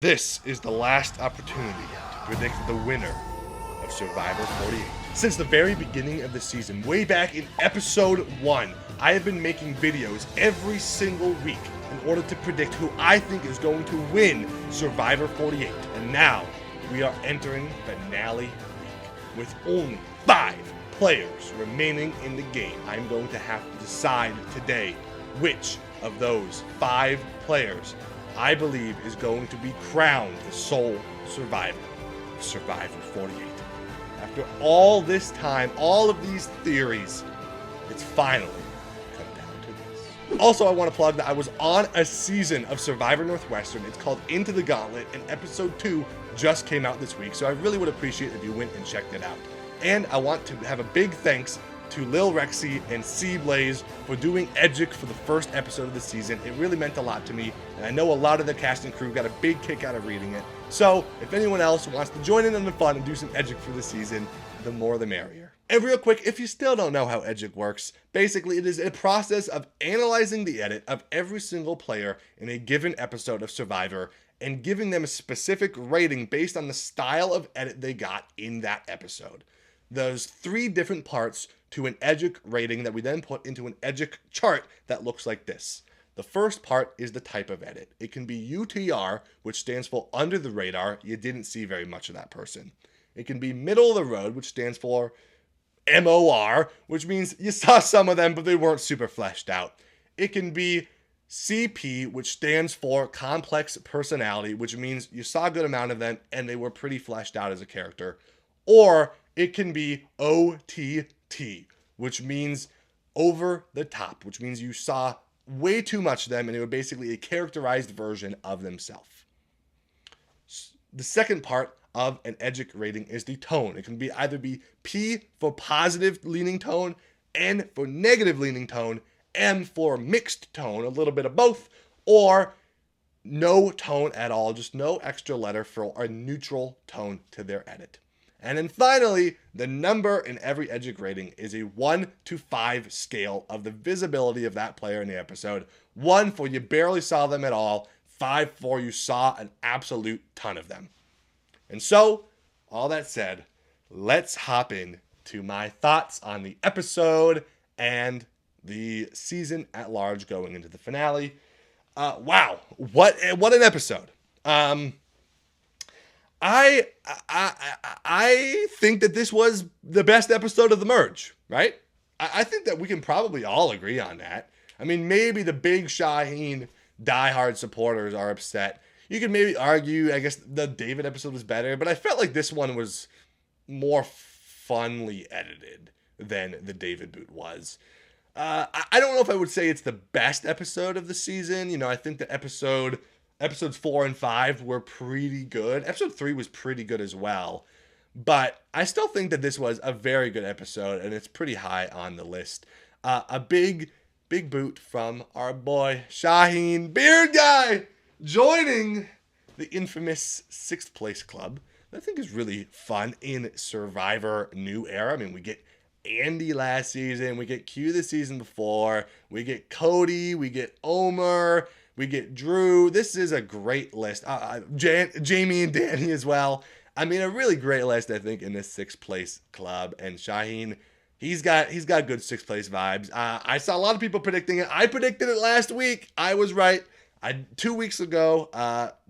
This is the last opportunity to predict the winner of Survivor 48. Since the very beginning of the season, way back in episode 1, I have been making videos every single week in order to predict who I think is going to win Survivor 48. And now, we are entering finale week with only 5 players remaining in the game. I'm going to have to decide today which of those 5 players I believe is going to be crowned the sole survivor of Survivor 48. After all this time, all of these theories, it's finally come down to this. Also, I want to plug that I was on a season of Survivor Northwestern. It's called Into the Gauntlet, and episode 2 just came out this week, so I really would appreciate if you went and checked it out. And I want to have a big thanks to Lil Rexy and Seablaze for doing Edgic for the first episode of the season. It really meant a lot to me, and I know a lot of the cast and crew got a big kick out of reading it. So, if anyone else wants to join in on the fun and do some Edgic for the season, the more the merrier. And real quick, if you still don't know how Edgic works, basically it is a process of analyzing the edit of every single player in a given episode of Survivor and giving them a specific rating based on the style of edit they got in that episode. There's 3 different parts to an Edgic rating that we then put into an Edgic chart that looks like this. The first part is the type of edit. It can be UTR, which stands for under the radar. You didn't see very much of that person. It can be middle of the road, which stands for MOR, which means you saw some of them, but they weren't super fleshed out. It can be CP, which stands for complex personality, which means you saw a good amount of them and they were pretty fleshed out as a character. Or it can be OTT, which means over the top, which means you saw way too much of them and they were basically a characterized version of themselves. The second part of an Edgic rating is the tone. It can either be P for positive leaning tone, N for negative leaning tone, M for mixed tone, a little bit of both, or no tone at all, just no extra letter for a neutral tone to their edit. And then finally, the number in every Edgic rating is a 1 to 5 scale of the visibility of that player in the episode. 1 for you barely saw them at all, 5 for you saw an absolute ton of them. And so, all that said, let's hop in to my thoughts on the episode and the season at large going into the finale. Wow, what an episode. I think that this was the best episode of The Merge, right? I think that we can probably all agree on that. I mean, maybe the big Shauhin diehard supporters are upset. You could maybe argue, I guess, the David episode was better, but I felt like this one was more funly edited than the David boot was. I don't know if I would say it's the best episode of the season. You know, I think that episodes 4 and 5 were pretty good. Episode 3 was pretty good as well. But I still think that this was a very good episode, and it's pretty high on the list. A big boot from our boy Shauhin, Beard Guy, joining the infamous 6th place club. I think is really fun in Survivor New Era. I mean, we get Andy last season, we get Q the season before, we get Cody, we get Omer, we get Drew. This is a great list. Jamie and Danny as well. I mean, a really great list, I think, in this 6th place club. And Shauhin, he's got good 6th place vibes. I saw a lot of people predicting it. I predicted it last week. I was right. 2 weeks ago,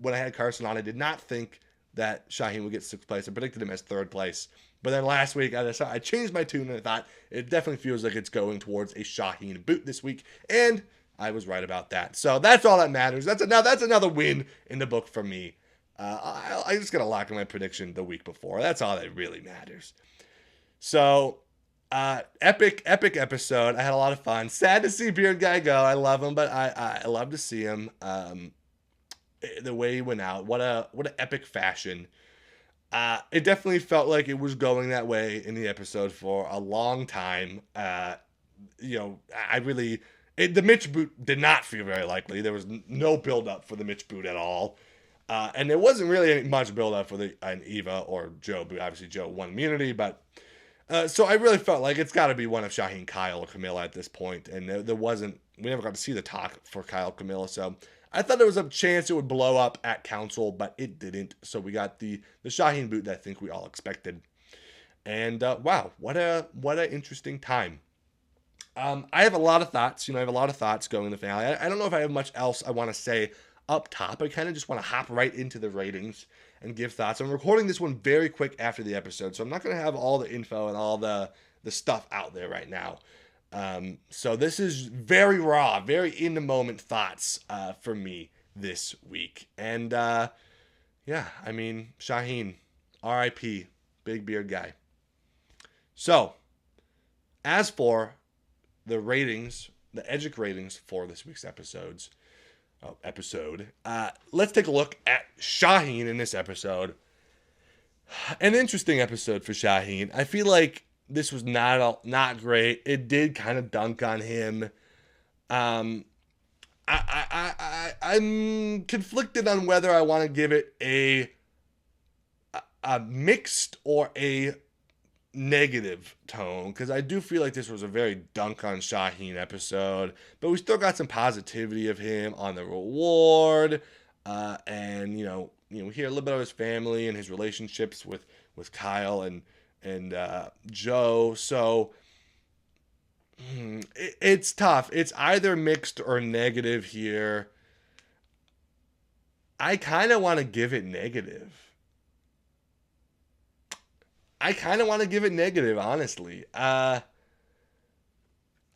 when I had Carson on, I did not think that Shauhin would get 6th place. I predicted him as 3rd place. But then last week, I changed my tune and I thought it definitely feels like it's going towards a Shauhin boot this week. And I was right about that. So that's all that matters. That's another win in the book for me. I just got to lock in my prediction the week before. That's all that really matters. So, epic episode. I had a lot of fun. Sad to see Beard Guy go. I love him, but I love to see him. The way he went out. What an epic fashion. It definitely felt like it was going that way in the episode for a long time. The Mitch boot did not feel very likely. There was no build-up for the Mitch boot at all. And there wasn't really much build-up for an Eva or Joe boot. Obviously, Joe won immunity, but... so I really felt like it's got to be one of Shauhin, Kyle, or Kamilla at this point. And there wasn't... We never got to see the talk for Kyle, Kamilla, so I thought there was a chance it would blow up at Council, but it didn't. So we got the Shauhin boot that I think we all expected. And wow, what a interesting time. I have a lot of thoughts. I have a lot of thoughts going in the finale. I don't know if I have much else I want to say up top. I kind of just want to hop right into the ratings and give thoughts. I'm recording this one very quick after the episode, so I'm not going to have all the info and all the stuff out there right now. So this is very raw, very in the moment thoughts for me this week. And yeah, I mean, Shauhin, R.I.P., big beard guy. So, as for the ratings, the Edgic ratings for this week's episode, let's take a look at Shauhin in this episode. An interesting episode for Shauhin. I feel like this was not great. It did kind of dunk on him. I'm conflicted on whether I want to give it a mixed or a negative tone, because I do feel like this was a very dunk on Shauhin episode, but we still got some positivity of him on the reward, and we hear a little bit of his family and his relationships with Kyle and Joe. So it's tough. It's either mixed or negative here. I kind of want to give it negative. Honestly. I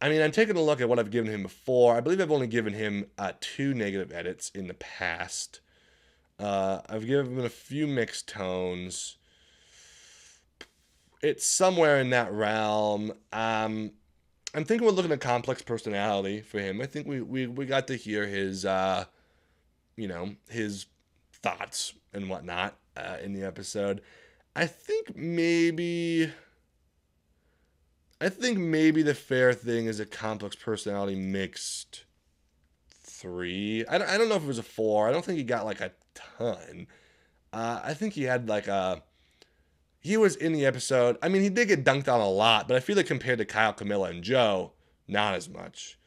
mean, I'm taking a look at what I've given him before. I believe I've only given him 2 negative edits in the past. I've given him a few mixed tones. It's somewhere in that realm. I'm thinking we're looking at complex personality for him. I think we got to hear his, his thoughts and whatnot in the episode. I think maybe the fair thing is a complex personality mixed 3. I don't know if it was a 4. I don't think he got like a ton. I think he had like he was in the episode. I mean, he did get dunked on a lot, but I feel like compared to Kyle, Kamilla, and Joe, not as much.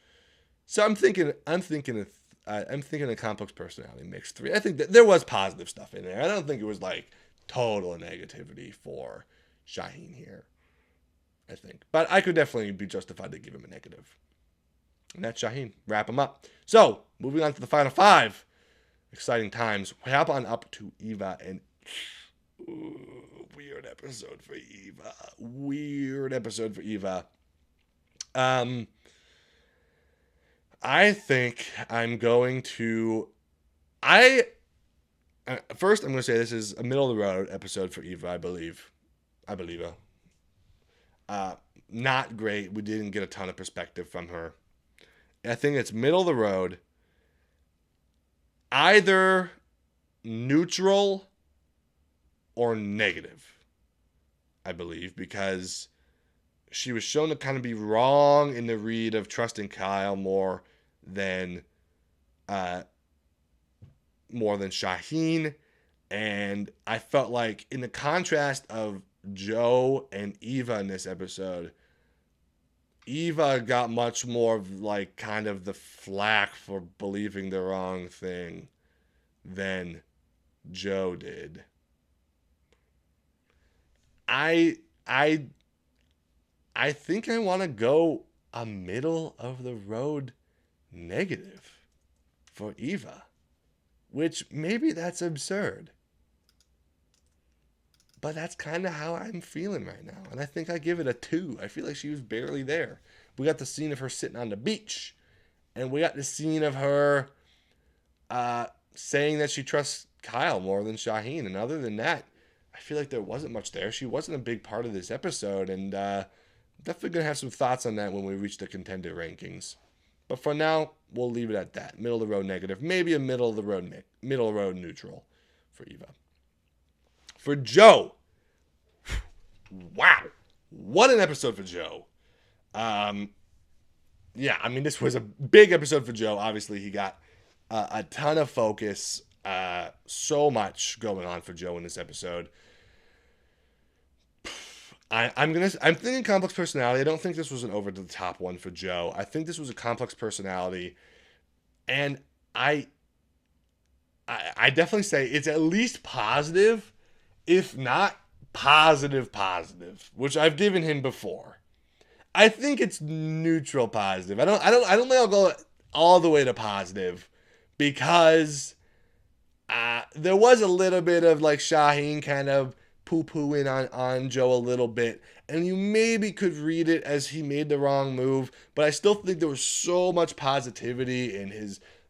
So I'm thinking a complex personality mixed 3. I think that there was positive stuff in there. I don't think it was like total negativity for Shauhin here, I think. But I could definitely be justified to give him a negative. And that's Shauhin. Wrap him up. So, moving on to the final 5. Exciting times. We hop on up to Eva, and weird episode for Eva. I think I'm going to... First, I'm going to say this is a middle-of-the-road episode for Eva, I believe. Not great. We didn't get a ton of perspective from her. I think it's middle-of-the-road. Either neutral or negative, I believe, because she was shown to kind of be wrong in the read of trusting Kyle more than Shauhin, and I felt like in the contrast of Joe and Eva in this episode, Eva got much more of like kind of the flack for believing the wrong thing than Joe did. I think I want to go a middle of the road negative for Eva. Which, maybe that's absurd. But that's kind of how I'm feeling right now. And I think I give it a 2. I feel like she was barely there. We got the scene of her sitting on the beach. And we got the scene of her saying that she trusts Kyle more than Shauhin. And other than that, I feel like there wasn't much there. She wasn't a big part of this episode. And definitely going to have some thoughts on that when we reach the Contender Rankings. But for now, we'll leave it at that. Middle of the road negative. Maybe a middle of the road neutral for Eva. For Joe. Wow. What an episode for Joe. Yeah, I mean, this was a big episode for Joe. Obviously, he got a ton of focus. So much going on for Joe in this episode. I'm thinking complex personality. I don't think this was an over the top one for Joe. I think this was a complex personality, and I I definitely say it's at least positive, if not positive, which I've given him before. I think it's neutral positive. I don't think I'll go all the way to positive because there was a little bit of like Shauhin kind of poo-pooing on Joe a little bit, and you maybe could read it as he made the wrong move, but I still think there was so much positivity in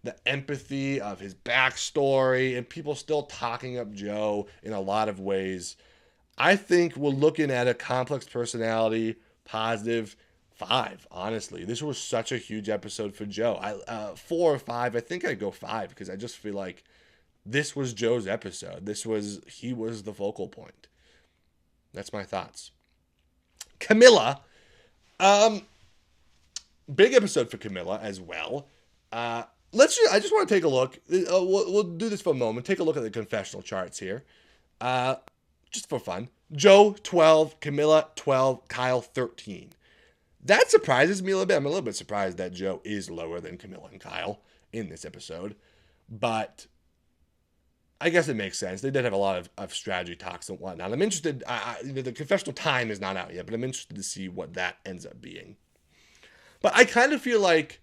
the empathy of his backstory and people still talking up Joe in a lot of ways. I think we're looking at a complex personality, positive 5. Honestly, this was such a huge episode for Joe. 4 or 5. I think I'd go 5 because I just feel like this was Joe's episode. He was the focal point. That's my thoughts. Kamilla, big episode for Kamilla as well. I just want to take a look. We'll do this for a moment. Take a look at the confessional charts here. Just for fun. Joe, 12. Kamilla, 12. Kyle, 13. That surprises me a little bit. I'm a little bit surprised that Joe is lower than Kamilla and Kyle in this episode. But I guess it makes sense. They did have a lot of strategy talks and whatnot. I'm interested. The confessional time is not out yet, but I'm interested to see what that ends up being. But I kind of feel like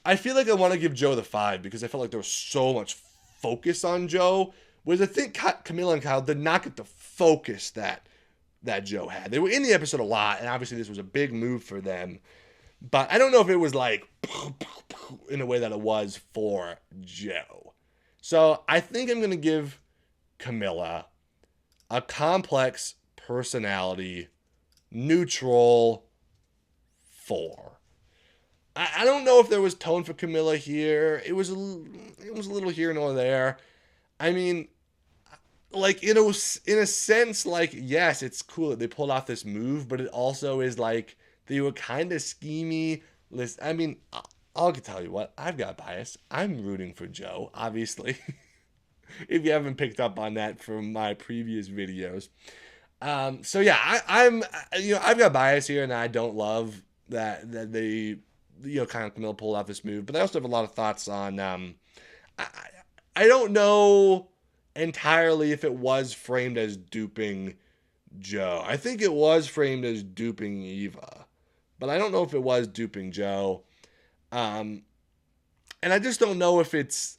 I want to give Joe the 5 because I felt like there was so much focus on Joe. Whereas I think Kamilla and Kyle did not get the focus that Joe had. They were in the episode a lot, and obviously this was a big move for them. But I don't know if it was like in a way that it was for Joe. So I think I'm going to give Kamilla a complex personality, neutral 4. I don't know if there was tone for Kamilla here. It was a little here nor there. I mean, like in a sense, like yes, it's cool that they pulled off this move, but it also is like they were kind of schemy. I mean, I'll tell you what, I've got bias. I'm rooting for Joe, obviously. If you haven't picked up on that from my previous videos. So yeah, I've got bias here, and I don't love that they, kind of Kamilla pulled off this move. But I also have a lot of thoughts on. I don't know entirely if it was framed as duping Joe. I think it was framed as duping Eva, but I don't know if it was duping Joe. And I just don't know if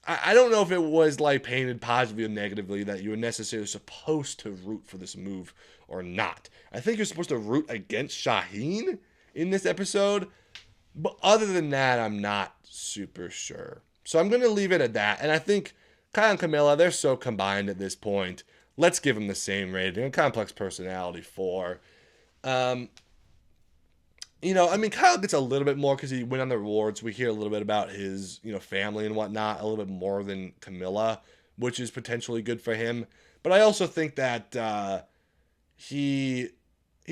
I don't know if it was like painted positively or negatively that you were necessarily supposed to root for this move or not. I think you're supposed to root against Shauhin in this episode, but other than that, I'm not super sure. So I'm going to leave it at that. And I think Kyle and Kamilla, they're so combined at this point. Let's give them the same rating. A complex personality 4. Kyle gets a little bit more because he went on the rewards. We hear a little bit about his, family and whatnot, a little bit more than Kamilla, which is potentially good for him. But I also think that he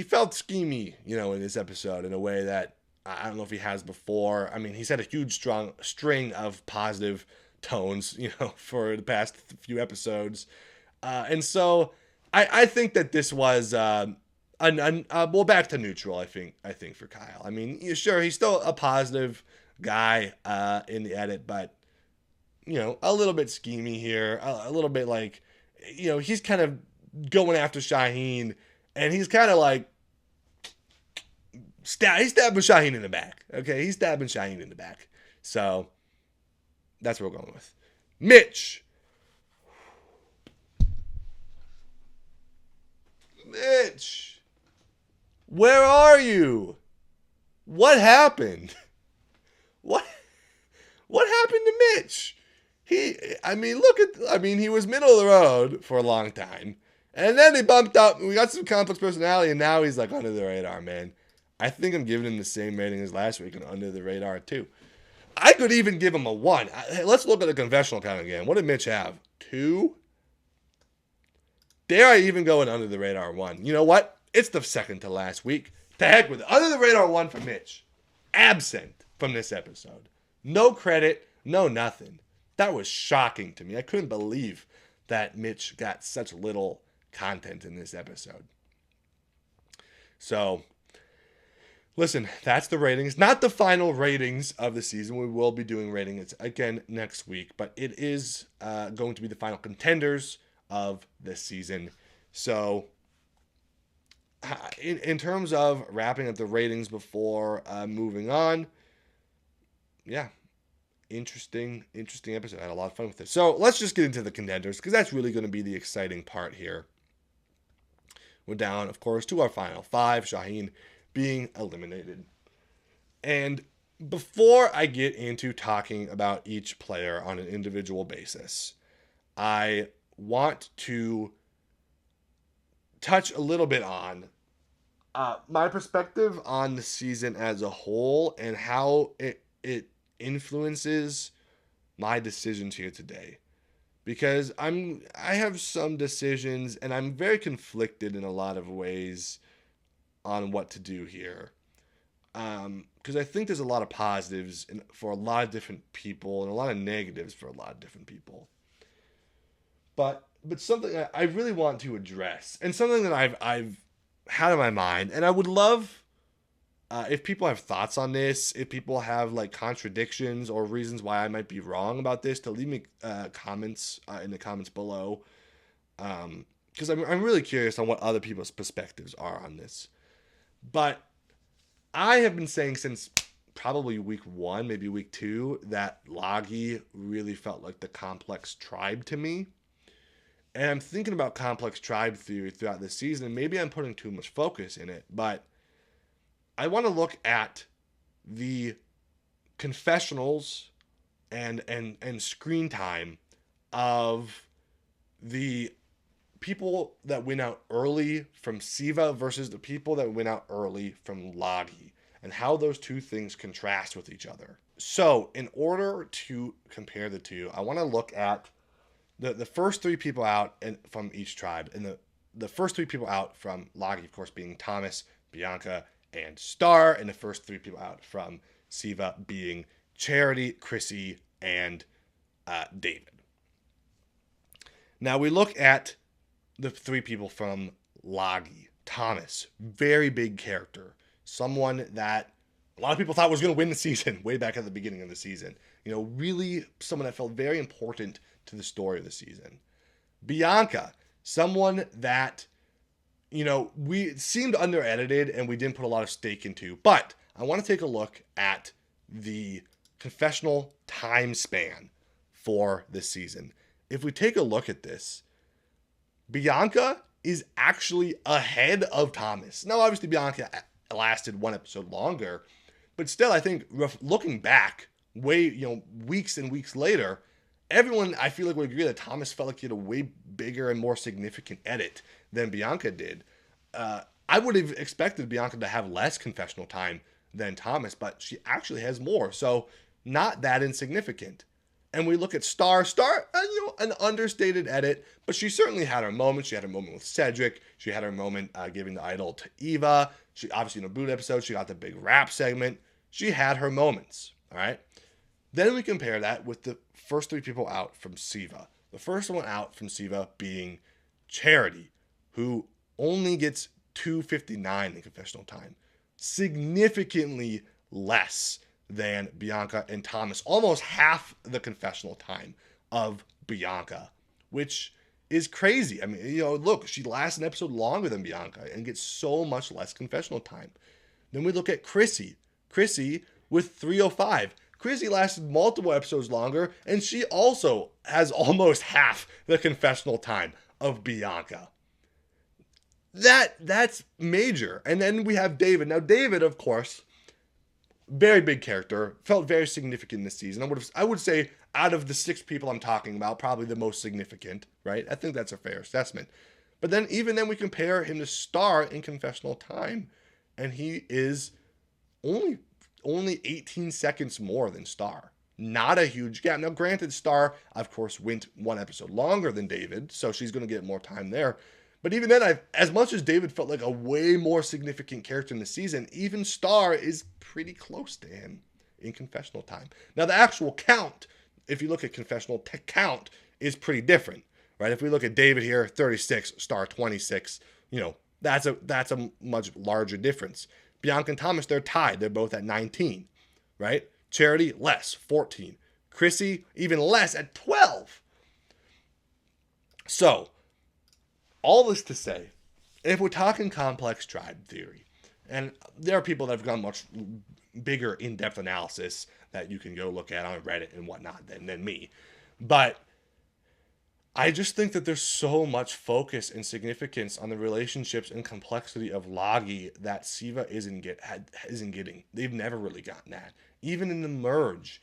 felt schemy, in this episode in a way that I don't know if he has before. I mean, he's had a huge, strong string of positive tones, for the past few episodes. And so I think that this was... back to neutral, I think for Kyle. I mean, sure, he's still a positive guy in the edit, but, a little bit schemy here. A little bit like, he's kind of going after Shauhin, and he's kind of like, he's stabbing Shauhin in the back. Okay, he's stabbing Shauhin in the back. So, that's what we're going with. Mitch. Where are you? What happened? What happened to Mitch? He was middle of the road for a long time. And then he bumped up. We got some complex personality, and now he's like under the radar, man. I think I'm giving him the same rating as last week and under the radar, too. I could even give him a 1. Let's look at the confessional count again. What did Mitch have? 2? Dare I even go in under the radar 1? You know what? It's the second to last week. To heck with it. Under the radar 1 for Mitch. Absent from this episode. No credit, no nothing. That was shocking to me. I couldn't believe that Mitch got such little content in this episode. So, Listen, that's the ratings. Not the final ratings of the season. We will be doing ratings again next week, but it is going to be the final contenders of this season. So, in terms of wrapping up the ratings before moving on, yeah, interesting episode. I had a lot of fun with it. So let's just get into the contenders, because that's really going to be the exciting part here. We're down, of course, to our final five. Shauhin being eliminated. And before I get into talking about each player on an individual basis, I want to touch a little bit on my perspective on the season as a whole and how it influences my decisions here today. Because I have some decisions and I'm very conflicted in a lot of ways on what to do here. Because I think there's a lot of positives for a lot of different people and a lot of negatives for a lot of different people. But something I really want to address, and something that I've had in my mind, and I would love if people have thoughts on this, if people have like contradictions or reasons why I might be wrong about this, to leave me comments in the comments below. Because I'm really curious on what other people's perspectives are on this. But I have been saying since probably week 1, maybe week 2, that Lagi really felt like the complex tribe to me. And I'm thinking about complex tribe theory throughout this season, and maybe I'm putting too much focus in it, but I want to look at the confessionals and screen time of the people that went out early from Siva versus the people that went out early from Lagi, and how those two things contrast with each other. So in order to compare the two, I want to look at the first 3 people out from each tribe, and the first 3 people out from Lagi, of course, being Thomas, Bianca, and Star, and the first 3 people out from Siva being Charity, Chrissy, and David. Now we look at the 3 people from Lagi. Thomas, very big character, someone that a lot of people thought was going to win the season way back at the beginning of the season. You know, really someone that felt very important to the story of the season. Bianca, someone that, you know, we seemed under-edited and we didn't put a lot of stake into. But I want to take a look at the confessional time span for this season. If we take a look at this, Bianca is actually ahead of Thomas. Now, obviously, Bianca lasted 1 episode longer, but still, I think looking back, weeks and weeks later, everyone, I feel like, would agree that Thomas felt like he had a way bigger and more significant edit than Bianca did. I would have expected Bianca to have less confessional time than Thomas, but she actually has more, so not that insignificant. And we look at Star, an understated edit, but she certainly had her moment. She had her moment with Cedric. She had her moment giving the idol to Eva. She obviously, in a boot episode, she got the big rap segment. She had her moments, all right? Then we compare that with the first 3 people out from Siva. The first one out from Siva being Charity, who only gets 2:59 in confessional time. Significantly less than Bianca and Thomas. Almost half the confessional time of Bianca, which is crazy. I mean, you know, look, she lasts an episode longer than Bianca and gets so much less confessional time. Then we look at Chrissy. Chrissy with 305. Chrissy lasted multiple episodes longer, and she also has almost half the confessional time of Bianca. That's major. And then we have David. Now, David, of course, very big character, felt very significant this season. I would say out of the 6 people I'm talking about, probably the most significant, right? I think that's a fair assessment. But then even then we compare him to Star in confessional time, and he is only 18 seconds more than Star. Not a huge gap. Now, granted, Star, of course, went 1 episode longer than David, so she's going to get more time there. But even then, as much as David felt like a way more significant character in the season, even Star is pretty close to him in confessional time. Now, the actual count, if you look at confessional count, is pretty different, right? If we look at David here, 36, Star 26, you know, that's a much larger difference. Bianca and Thomas, they're tied. They're both at 19, right? Charity, less, 14. Chrissy, even less at 12. So, all this to say, if we're talking complex tribe theory, and there are people that have done much bigger in-depth analysis that you can go look at on Reddit and whatnot than me. But I just think that there's so much focus and significance on the relationships and complexity of Lagi that Siva isn't getting. They've never really gotten that. Even in the merge,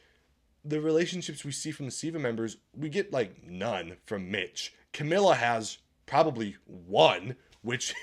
the relationships we see from the Siva members, we get like none from Mitch. Kamilla has probably one, which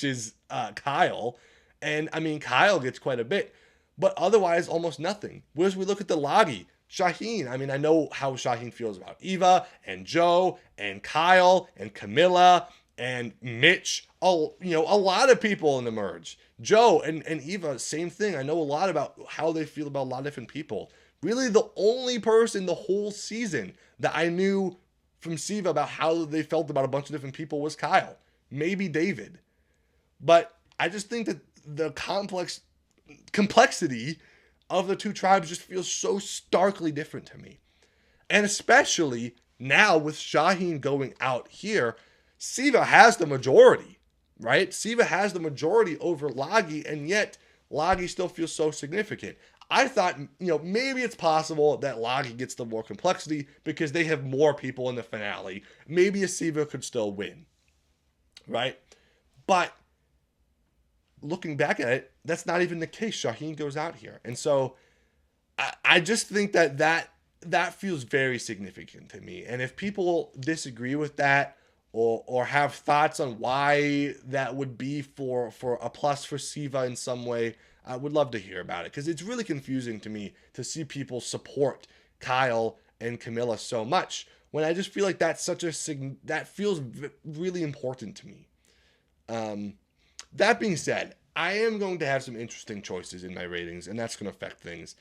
is Kyle. And I mean, Kyle gets quite a bit, but otherwise almost nothing. Whereas we look at the Lagi, Shauhin, I mean, I know how Shauhin feels about Eva and Joe and Kyle and Kamilla and Mitch. A lot of people in the merge. Joe and Eva, same thing. I know a lot about how they feel about a lot of different people. Really, the only person the whole season that I knew from Siva about how they felt about a bunch of different people was Kyle. Maybe David. But I just think that the complexity of the two tribes just feels so starkly different to me. And especially now with Shauhin going out here, Siva has the majority, right? Siva has the majority over Lagi, and yet Lagi still feels so significant. I thought, maybe it's possible that Lagi gets the more complexity because they have more people in the finale. Maybe a Siva could still win, right? But looking back at it, that's not even the case. Shauhin goes out here. And so I just think that feels very significant to me. And if people disagree with that or have thoughts on why that would be for a plus for Siva in some way, I would love to hear about it. Because it's really confusing to me to see people support Kyle and Kamilla so much when I just feel like that's that feels really important to me. That being said, I am going to have some interesting choices in my ratings, and that's going to affect things.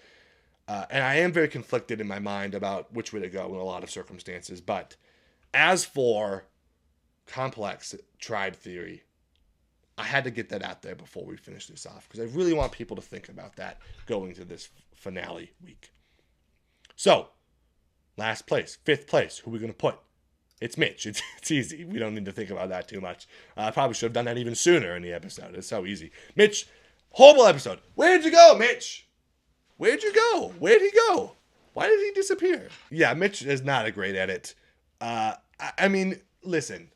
And I am very conflicted in my mind about which way to go in a lot of circumstances. But as for complex tribe theory, I had to get that out there before we finish this off because I really want people to think about that going to this finale week. So, last place, 5th place, who are we going to put? It's Mitch. It's easy. We don't need to think about that too much. I probably should have done that even sooner in the episode. It's so easy. Mitch, horrible episode. Where'd you go, Mitch? Where'd you go? Where'd he go? Why did he disappear? Yeah, Mitch is not a great edit. I mean, listen.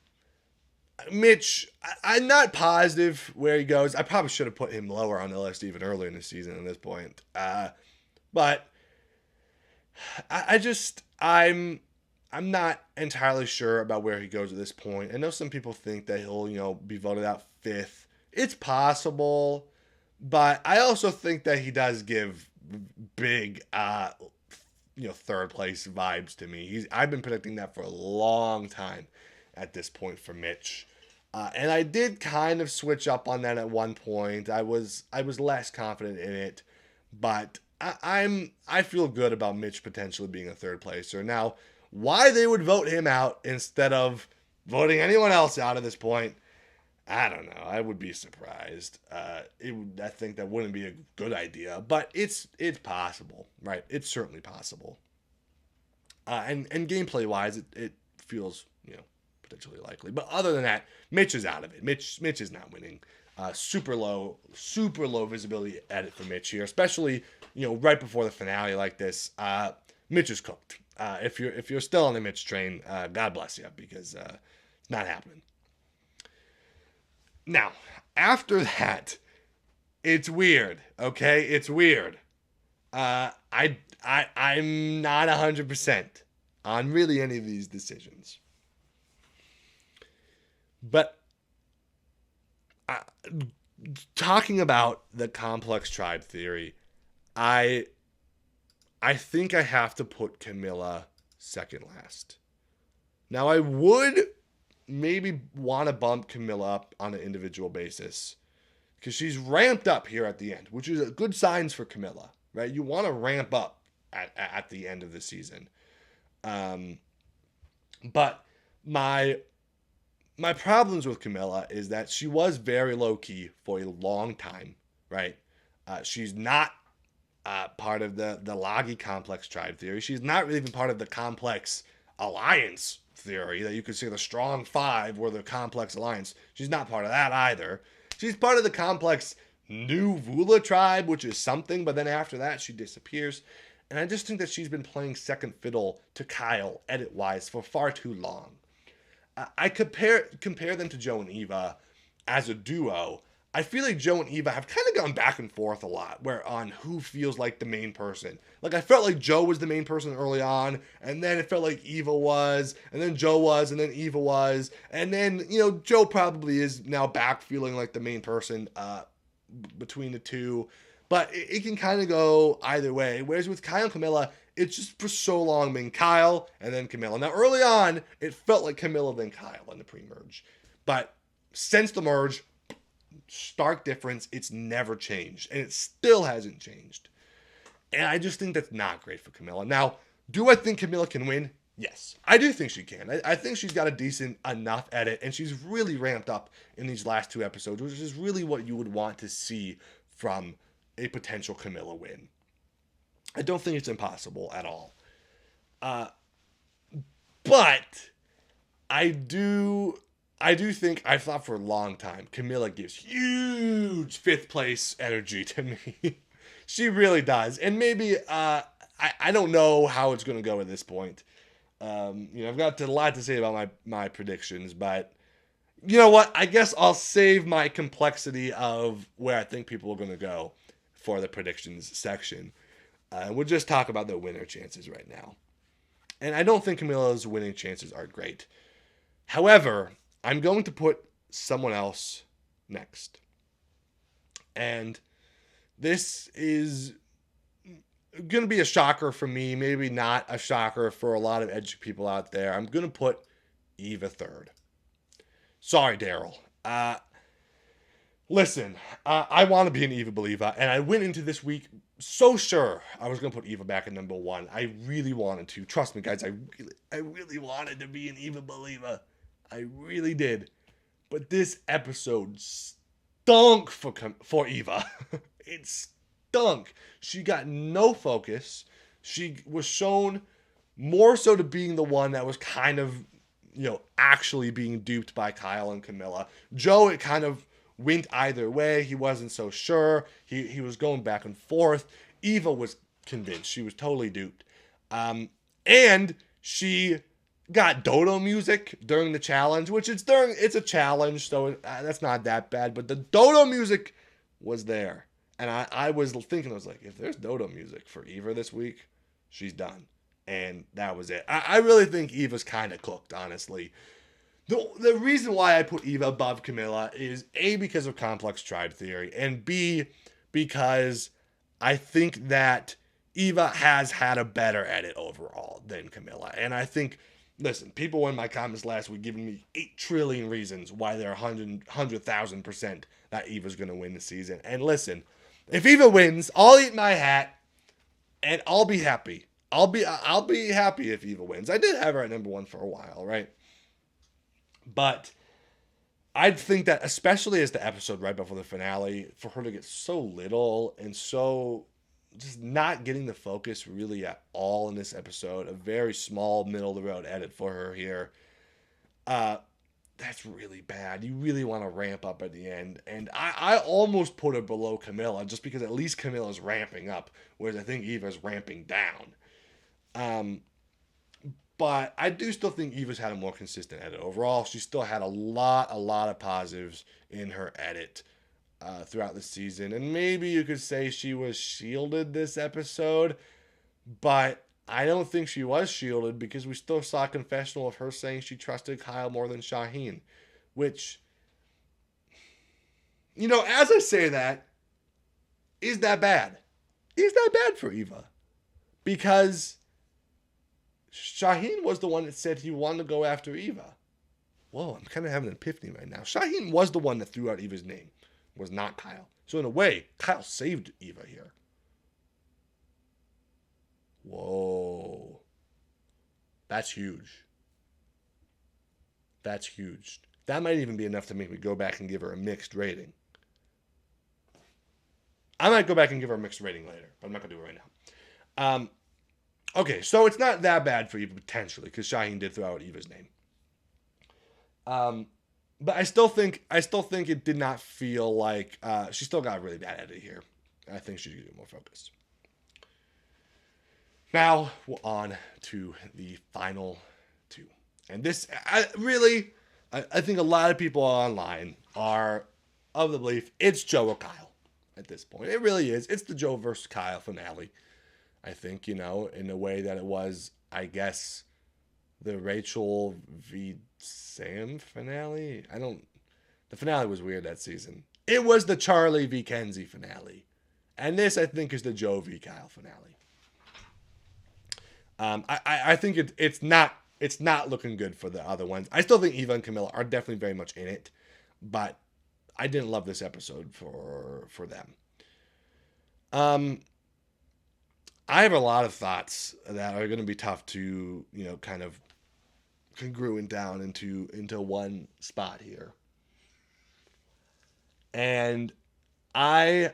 Mitch, I'm not positive where he goes. I probably should have put him lower on the list even earlier in the season at this point. But I'm not entirely sure about where he goes at this point. I know some people think that he'll, be voted out 5th. It's possible, but I also think that he does give big, 3rd place vibes to me. I've been predicting that for a long time at this point for Mitch. And I did kind of switch up on that at one point. I was less confident in it, but I feel good about Mitch potentially being a 3rd placer. Now, why they would vote him out instead of voting anyone else out at this point, I don't know. I would be surprised. I think that wouldn't be a good idea, but it's possible, right? It's certainly possible. And gameplay wise, it feels potentially likely. But other than that, Mitch is out of it. Mitch is not winning. Super low visibility edit for Mitch here, especially right before the finale like this. Mitch is cooked. If you're still on the Mitch train, God bless you, because it's not happening. Now, after that, it's weird. Okay, it's weird. I'm not 100% on really any of these decisions. But talking about the complex tribe theory, I think I have to put Kamilla second last. Now, I would maybe want to bump Kamilla up on an individual basis because she's ramped up here at the end, which is a good signs for Kamilla, right? You want to ramp up at the end of the season. But my problems with Kamilla is that she was very low-key for a long time, right? She's not part of the Lagi complex tribe theory. She's not really even part of the complex alliance theory that you could say the strong five were the complex alliance. She's not part of that either. She's part of the complex New Vula tribe, which is something, but then after that she disappears. And I just think that she's been playing second fiddle to Kyle edit-wise for far too long. I compare them to Joe and Eva as a duo. I feel like Joe and Eva have kind of gone back and forth a lot where on who feels like the main person. Like I felt like Joe was the main person early on, and then it felt like Eva was, and then Joe was, and then Eva was, and then, you know, Joe probably is now back feeling like the main person between the two. But it can kind of go either way. Whereas with Kyle and Kamilla, it's just for so long been Kyle and then Kamilla. Now early on, it felt like Kamilla then Kyle in the pre-merge. But since the merge, stark difference, it's never changed. And it still hasn't changed. And I just think that's not great for Kamilla. Now, do I think Kamilla can win? Yes, I do think she can. I think she's got a decent enough edit, and she's really ramped up in these last two episodes, which is really what you would want to see from a potential Kamilla win. I don't think it's impossible at all. But I do think, I've thought for a long time, Kamilla gives huge fifth place energy to me. She really does. And maybe, I don't know how it's going to go at this point. I've got a lot to say about my predictions, but you know what? I guess I'll save my complexity of where I think people are going to go for the predictions section. We'll just talk about the winner chances right now. And I don't think Kamilla's winning chances are great. However, I'm going to put someone else next. And this is going to be a shocker for me, maybe not a shocker for a lot of Edgic people out there. I'm going to put Eva third. Sorry, Daryl. Listen, I want to be an Eva believer, and I went into this week so sure I was going to put Eva back at number one. I really wanted to. Trust me, guys, I really wanted to be an Eva believer. I really did. But this episode stunk for Eva. It stunk. She got no focus. She was shown more so to being the one that was kind of, actually being duped by Kyle and Kamilla. Joe, it kind of went either way. He wasn't so sure. He was going back and forth. Eva was convinced. She was totally duped. And she got dodo music during the challenge, which it's a challenge, so that's not that bad. But the dodo music was there. And I was thinking, I was like, if there's dodo music for Eva this week, she's done. And that was it. I really think Eva's kind of cooked, honestly. The reason why I put Eva above Kamilla is A, because of complex tribe theory, and B, because I think that Eva has had a better edit overall than Kamilla. And I think, listen, people in my comments last week giving me 8 trillion reasons why they're 100,000% that Eva's going to win the season. And listen, if Eva wins, I'll eat my hat and I'll be happy. I'll be happy if Eva wins. I did have her at number one for a while, right? But I'd think that, especially as the episode right before the finale, for her to get so little and so just not getting the focus really at all in this episode, a very small middle-of-the-road edit for her here, that's really bad. You really want to ramp up at the end. And I almost put her below Kamilla just because at least Kamilla's ramping up, whereas I think Eva's ramping down. But I do still think Eva's had a more consistent edit. Overall, she still had a lot of positives in her edit throughout the season. And maybe you could say she was shielded this episode, but I don't think she was shielded because we still saw a confessional of her saying she trusted Kyle more than Shauhin, which, as I say that, is that bad? Is that bad for Eva? Because Shauhin was the one that said he wanted to go after Eva. Whoa, I'm kind of having an epiphany right now. Shauhin was the one that threw out Eva's name, was not Kyle. So in a way, Kyle saved Eva here. Whoa. That's huge. That's huge. That might even be enough to make me go back and give her a mixed rating. I might go back and give her a mixed rating later, but I'm not going to do it right now. Okay, so it's not that bad for Eva, potentially, because Shauhin did throw out Eva's name. But I still think it did not feel like she still got a really bad edit here. I think she should get more focused. Now we're on to the final two, and this I think a lot of people online are of the belief it's Joe or Kyle at this point. It really is. It's the Joe versus Kyle finale. I think, in a way that it was, I guess, the Rachel v. Sam finale. The finale was weird that season. It was the Charlie v. Kenzie finale. And this, I think, is the Joe v. Kyle finale. I think it's not looking good for the other ones. I still think Eva and Kamilla are definitely very much in it, but I didn't love this episode for them. I have a lot of thoughts that are going to be tough to, kind of congruent down into one spot here. And I'm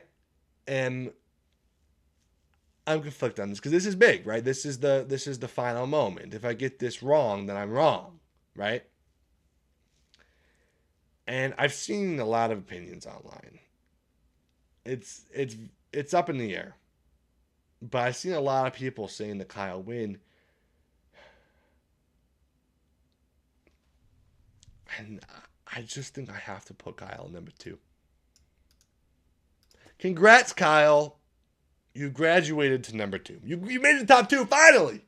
conflicted on this because this is big, right? This is the final moment. If I get this wrong, then I'm wrong, right? And I've seen a lot of opinions online. It's up in the air. But I've seen a lot of people saying that Kyle win. And I just think I have to put Kyle number 2. Congrats, Kyle. You graduated to number 2. You made the top 2, finally.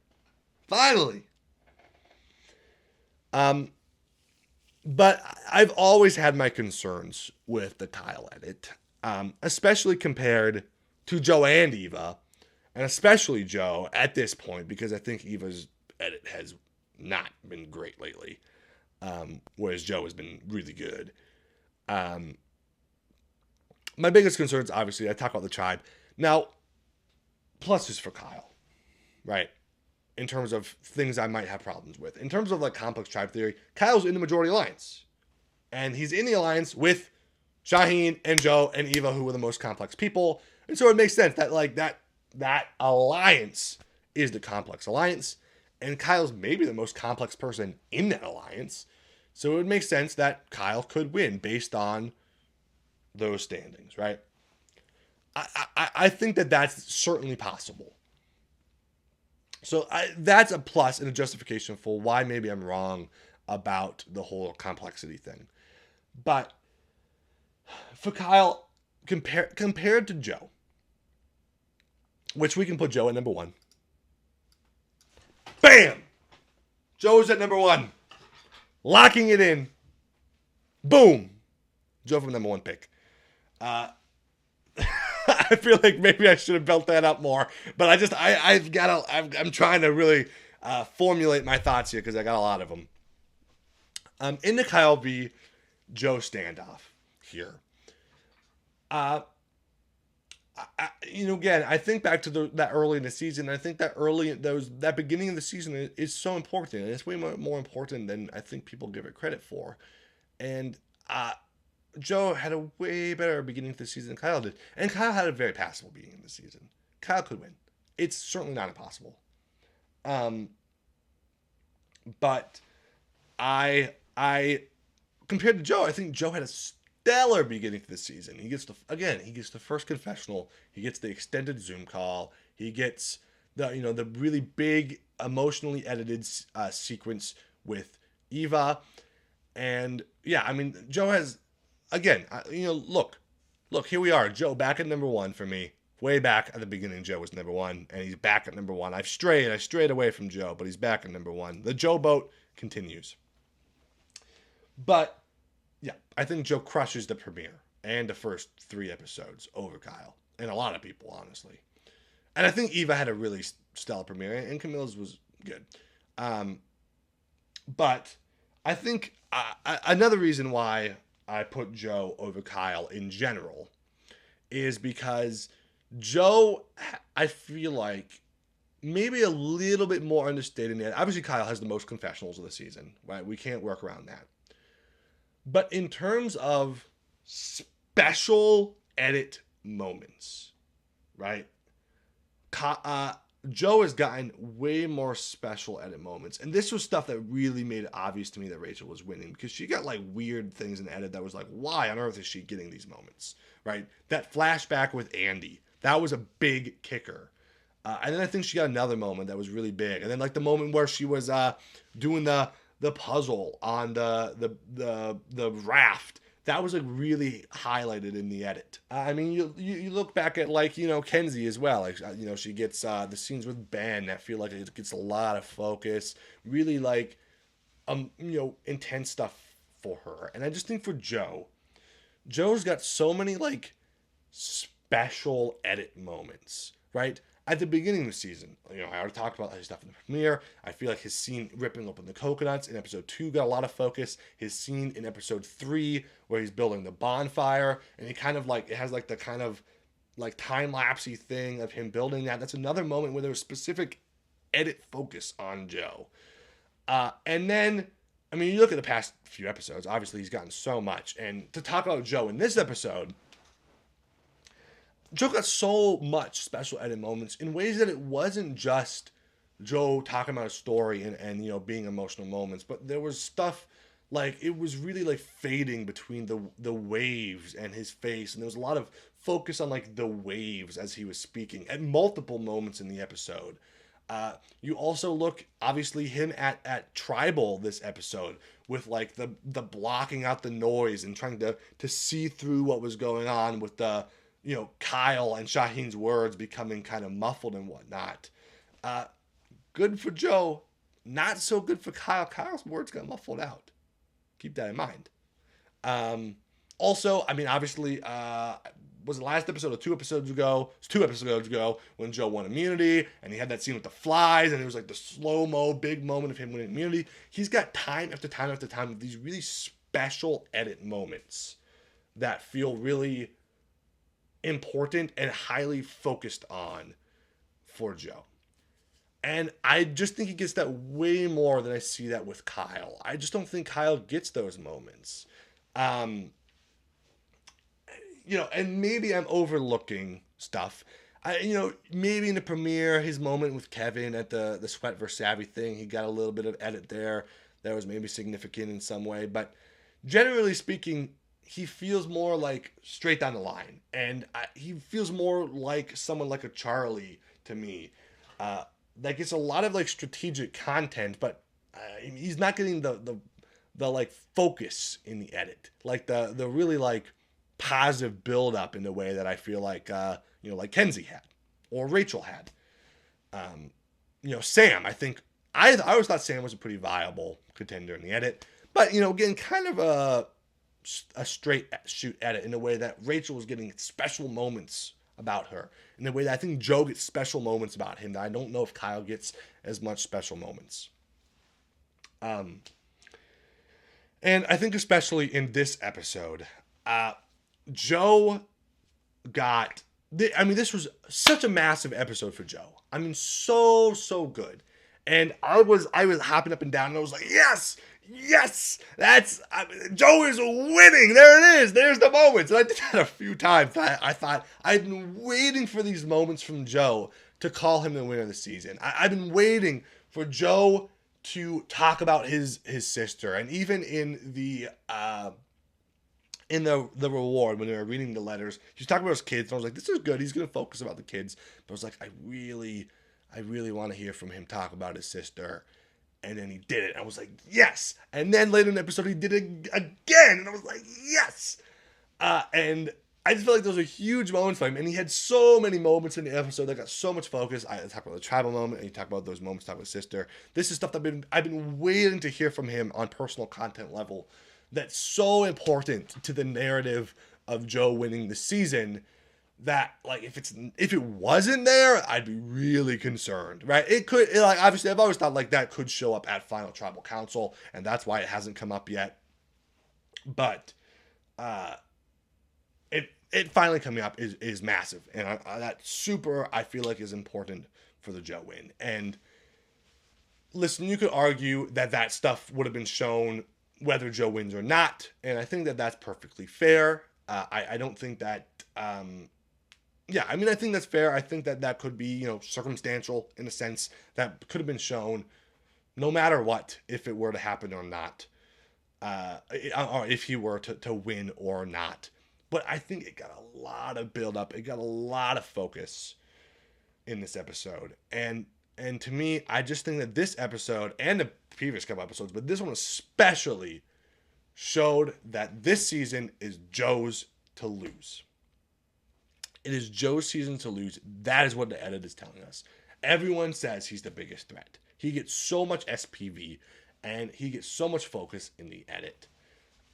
Finally. But I've always had my concerns with the Kyle edit. Especially compared to Joe and Eva. And especially Joe at this point, because I think Eva's edit has not been great lately. Whereas Joe has been really good. My biggest concerns, obviously, I talk about the tribe. Now, pluses for Kyle, right? In terms of things I might have problems with. In terms of like complex tribe theory, Kyle's in the majority alliance. And he's in the alliance with Shauhin and Joe and Eva, who were the most complex people. And so it makes sense that like that alliance is the complex alliance. And Kyle's maybe the most complex person in that alliance. So it would make sense that Kyle could win based on those standings, right? I think that that's certainly possible. So that's a plus and a justification for why maybe I'm wrong about the whole complexity thing. But for Kyle, compared to Joe, which we can put Joe at number 1. Bam! Joe's at number 1. Locking it in. Boom! Joe from number 1 pick. I feel like maybe I should have built that up more, but I'm trying to really formulate my thoughts here because I got a lot of them. In the Kyle v. Joe standoff here. Again, I think back to that early in the season. I think that beginning of the season is so important, and it's way more important than I think people give it credit for. And Joe had a way better beginning to the season than Kyle did, and Kyle had a very passable beginning of the season. Kyle could win. It's certainly not impossible. But I compared to Joe, I think Joe had a stellar beginning to the season. He gets the first confessional. He gets the extended Zoom call. He gets the really big emotionally edited sequence with Eva. And yeah, I mean, Joe has, again, look, here we are. Joe back at number 1 for me. Way back at the beginning, Joe was number 1, and he's back at number 1. I strayed away from Joe, but he's back at number 1. The Joe boat continues. But yeah, I think Joe crushes the premiere and the first 3 episodes over Kyle. And a lot of people, honestly. And I think Eva had a really stellar premiere, and Camilla's was good. But I think another reason why I put Joe over Kyle in general is because Joe, I feel like, maybe a little bit more understated in it. Obviously, Kyle has the most confessionals of the season, right? We can't work around that. But in terms of special edit moments, right? Joe has gotten way more special edit moments. And this was stuff that really made it obvious to me that Rachel was winning, because she got like weird things in edit that was like, why on earth is she getting these moments, right? That flashback with Andy, that was a big kicker. And then I think she got another moment that was really big. And then like the moment where she was doing the puzzle on the raft, that was like really highlighted in the edit. I mean, you look back at like, Kenzie as well. Like, she gets the scenes with Ben that feel like it gets a lot of focus, really like, intense stuff for her. And I just think for Joe's got so many like special edit moments, right? At the beginning of the season, I already talked about his stuff in the premiere. I feel like his scene ripping open the coconuts in episode 2 got a lot of focus. His scene in episode 3 where he's building the bonfire, and he kind of like, it has like the kind of like time-lapsey thing of him building that. That's another moment where there was specific edit focus on Joe. And then, I mean, you look at the past few episodes, obviously he's gotten so much. And to talk about Joe in this episode, Joe got so much special edit moments in ways that it wasn't just Joe talking about a story and being emotional moments, but there was stuff like, it was really like fading between the waves and his face, and there was a lot of focus on like the waves as he was speaking at multiple moments in the episode. You also look, obviously, him at Tribal this episode with like the blocking out the noise and trying to see through what was going on with the Kyle and Shauhin's words becoming kind of muffled and whatnot. Good for Joe. Not so good for Kyle. Kyle's words got muffled out. Keep that in mind. Also, I mean, obviously, was the last episode or 2 episodes ago? It was 2 episodes ago when Joe won immunity, and he had that scene with the flies, and it was like the slow-mo big moment of him winning immunity. He's got time after time after time of these really special edit moments that feel really important and highly focused on for Joe. And I just think he gets that way more than I see that with Kyle. I just don't think Kyle gets those moments. And maybe I'm overlooking stuff. Maybe in the premiere, his moment with Kevin at the Sweat vs. Savvy thing, he got a little bit of edit there that was maybe significant in some way. But generally speaking, he feels more like straight down the line. And he feels more like someone like a Charlie to me. That gets a lot of like strategic content, but he's not getting the like focus in the edit. Like the really like positive build up in the way that I feel like, like Kenzie had or Rachel had. Sam, I think I always thought Sam was a pretty viable contender in the edit, but again, kind of a straight shoot edit in a way that Rachel was getting special moments about her, in a way that I think Joe gets special moments about him that I don't know if Kyle gets as much special moments. And I think especially in this episode, Joe got, this was such a massive episode for Joe. I mean, so good. And I was hopping up and down, and I was like, yes, Joe is winning. There it is. There's the moments. And I did that a few times. I thought I'd been waiting for these moments from Joe to call him the winner of the season. I've been waiting for Joe to talk about his sister, and even in the reward when they were reading the letters, he was talking about his kids. And I was like, this is good. He's going to focus about the kids. But I was like, I really want to hear from him talk about his sister. And then he did it. I was like, yes. And then later in the episode, he did it again. And I was like, yes. And I just felt like those were huge moments for him. And he had so many moments in the episode that got so much focus. I talked about the tribal moment, and he talked about those moments, talking about his sister. This is stuff that I've been waiting to hear from him on personal content level. That's so important to the narrative of Joe winning the season. That, like, if it wasn't there, I'd be really concerned, right? It could, obviously, I've always thought, like, that could show up at Final Tribal Council, and that's why it hasn't come up yet. But, it finally coming up is massive, and that super, I feel like, is important for the Joe win. And, listen, you could argue that stuff would have been shown whether Joe wins or not, and I think that that's perfectly fair. I don't think that, Yeah, I mean, I think that's fair. I think that that could be, circumstantial in a sense. That could have been shown no matter what, if it were to happen or not, or if he were to win or not. But I think it got a lot of build up. It got a lot of focus in this episode. And to me, I just think that this episode and the previous couple episodes, but this one especially, showed that this season is Joe's to lose. It is Joe's season to lose. That is what the edit is telling us. Everyone says he's the biggest threat. He gets so much SPV and he gets so much focus in the edit.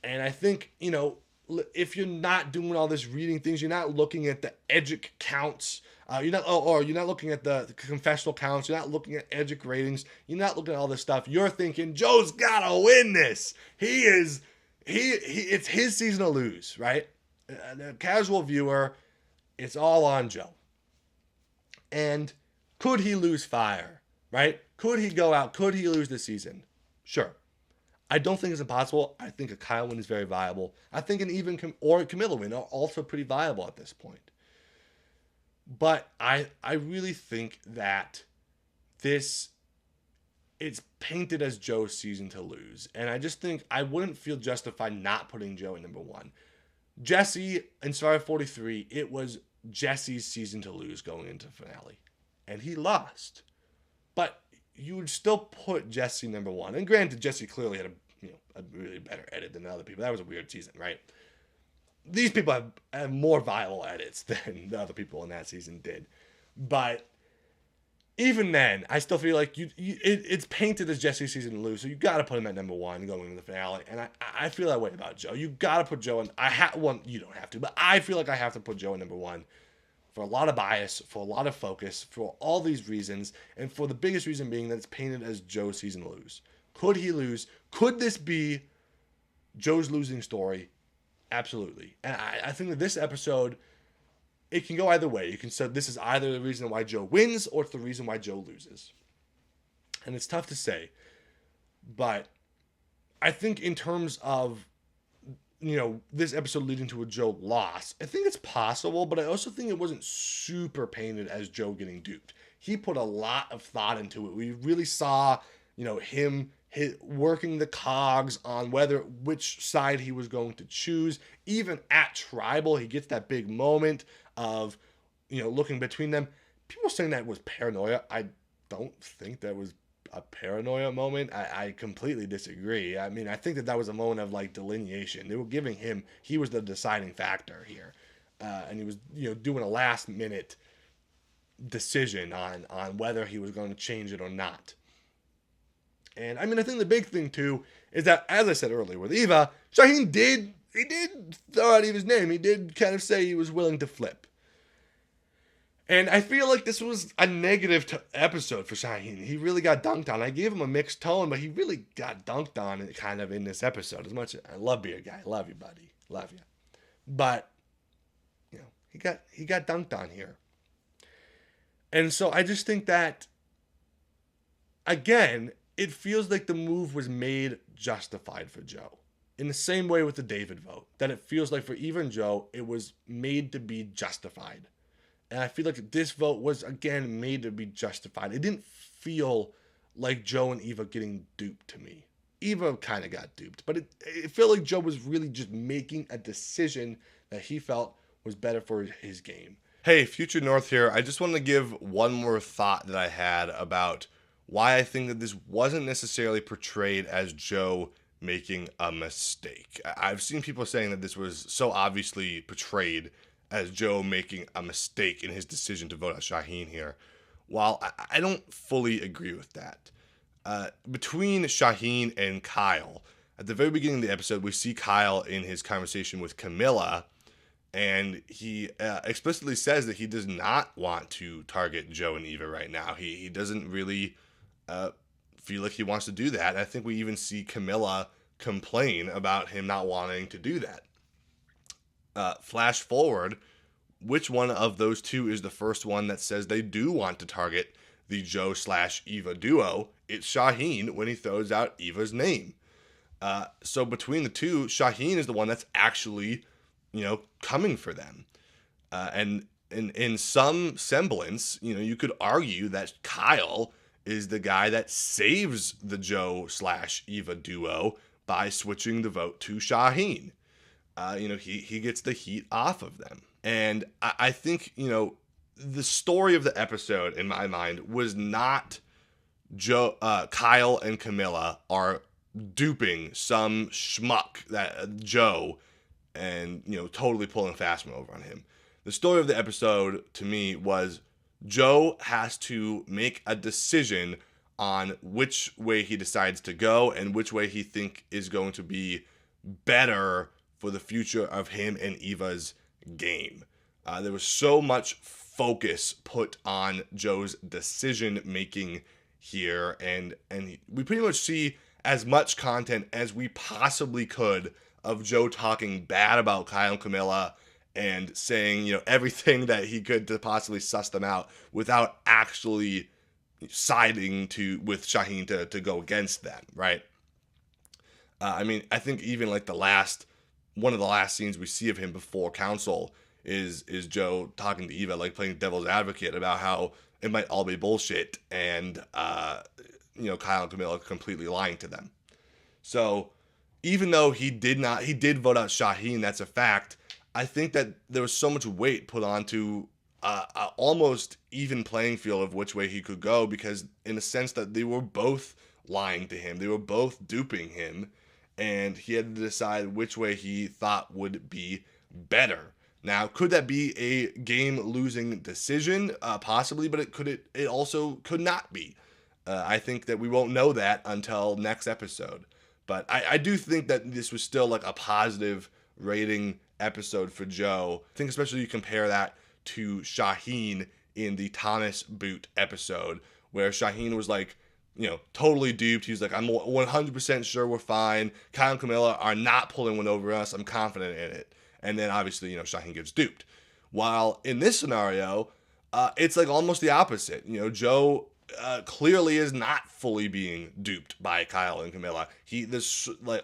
And I think, if you're not doing all this reading things, you're not looking at the Edgic counts, you're not looking at the confessional counts, you're not looking at Edgic ratings, you're not looking at all this stuff. You're thinking Joe's gotta win this. It's his season to lose, right? The casual viewer, it's all on Joe. And could he lose fire, right? Could he go out? Could he lose the season? Sure. I don't think it's impossible. I think a Kyle win is very viable. I think an even or a Kamilla win are also pretty viable at this point. But I really think that it's painted as Joe's season to lose. And I just think I wouldn't feel justified not putting Joe in number one. Jesse in Survivor 43, it was Jesse's season to lose going into the finale. And he lost. But you would still put Jesse number one. And granted, Jesse clearly had a really better edit than the other people. That was a weird season, right? These people have more viable edits than the other people in that season did. But even then, I still feel like it's painted as Jesse's season to lose, so you got to put him at number one going into the finale. And I feel that way about Joe. You got to put Joe in. You don't have to, but I feel like I have to put Joe in number one for a lot of bias, for a lot of focus, for all these reasons, and for the biggest reason being that it's painted as Joe's season to lose. Could he lose? Could this be Joe's losing story? Absolutely. And I think that this episode, it can go either way. You can say this is either the reason why Joe wins or it's the reason why Joe loses. And it's tough to say. But I think in terms of, this episode leading to a Joe loss, I think it's possible, but I also think it wasn't super painted as Joe getting duped. He put a lot of thought into it. We really saw, him working the cogs on which side he was going to choose. Even at Tribal, he gets that big moment of, looking between them. People saying that was paranoia. I don't think that was a paranoia moment. I completely disagree. I mean, I think that was a moment of delineation. They were giving him, he was the deciding factor here. And he was, doing a last minute decision on whether he was going to change it or not. And I mean, I think the big thing too is that, as I said earlier with Eva, Shauhin did throw out Eva's name. He did kind of say he was willing to flip. And I feel like this was a negative episode for Shauhin. He really got dunked on. I gave him a mixed tone, but he really got dunked on kind of in this episode. As much as I love Beer Guy. Love you, buddy. Love you. But, he got dunked on here. And so I just think that, again, it feels like the move was made justified for Joe. In the same way with the David vote. That it feels like for Eva and Joe, it was made to be justified. And I feel like this vote was, again, made to be justified. It didn't feel like Joe and Eva getting duped to me. Eva kind of got duped. But it felt like Joe was really just making a decision that he felt was better for his game. Hey, Future North here. I just wanted to give one more thought that I had about why I think that this wasn't necessarily portrayed as Joe making a mistake. I've seen people saying that this was so obviously portrayed as Joe making a mistake in his decision to vote out Shauhin here. While I don't fully agree with that. Between Shauhin and Kyle, at the very beginning of the episode, we see Kyle in his conversation with Kamilla, and he explicitly says that he does not want to target Joe and Eva right now. He doesn't really feel like he wants to do that. And I think we even see Kamilla complain about him not wanting to do that. Flash forward, which one of those two is the first one that says they do want to target the Joe/Eva duo? It's Shauhin when he throws out Eva's name. So between the two, Shauhin is the one that's actually, coming for them. And in some semblance, you could argue that Kyle is the guy that saves the Joe/Eva duo by switching the vote to Shauhin. He gets the heat off of them. And I think, the story of the episode, in my mind, was not Kyle and Kamilla are duping some schmuck that Joe and, totally pulling fast one over on him. The story of the episode, to me, was Joe has to make a decision on which way he decides to go and which way he think is going to be better for the future of him and Eva's game. There was so much focus put on Joe's decision making here, and we pretty much see as much content as we possibly could of Joe talking bad about Kyle and Kamilla and saying, everything that he could to possibly suss them out without actually siding with Shauhin to go against them, right? I think even like one of the last scenes we see of him before council is Joe talking to Eva, like playing devil's advocate about how it might all be bullshit, and Kyle and Kamilla completely lying to them. So even though he did vote out Shauhin, that's a fact. I think that there was so much weight put onto a almost even playing field of which way he could go, because in a sense that they were both lying to him, they were both duping him, and he had to decide which way he thought would be better. Now, could that be a game-losing decision? Possibly, but it also could not be. I think that we won't know that until next episode. But I do think that this was still like a positive rating episode for Joe. I think especially you compare that to Shauhin in the Thomas Boot episode, where Shauhin was like, totally duped. He's like, I'm 100% sure we're fine. Kyle and Kamilla are not pulling one over us. I'm confident in it. And then obviously, Shauhin gets duped. While in this scenario, it's like almost the opposite. Joe clearly is not fully being duped by Kyle and Kamilla.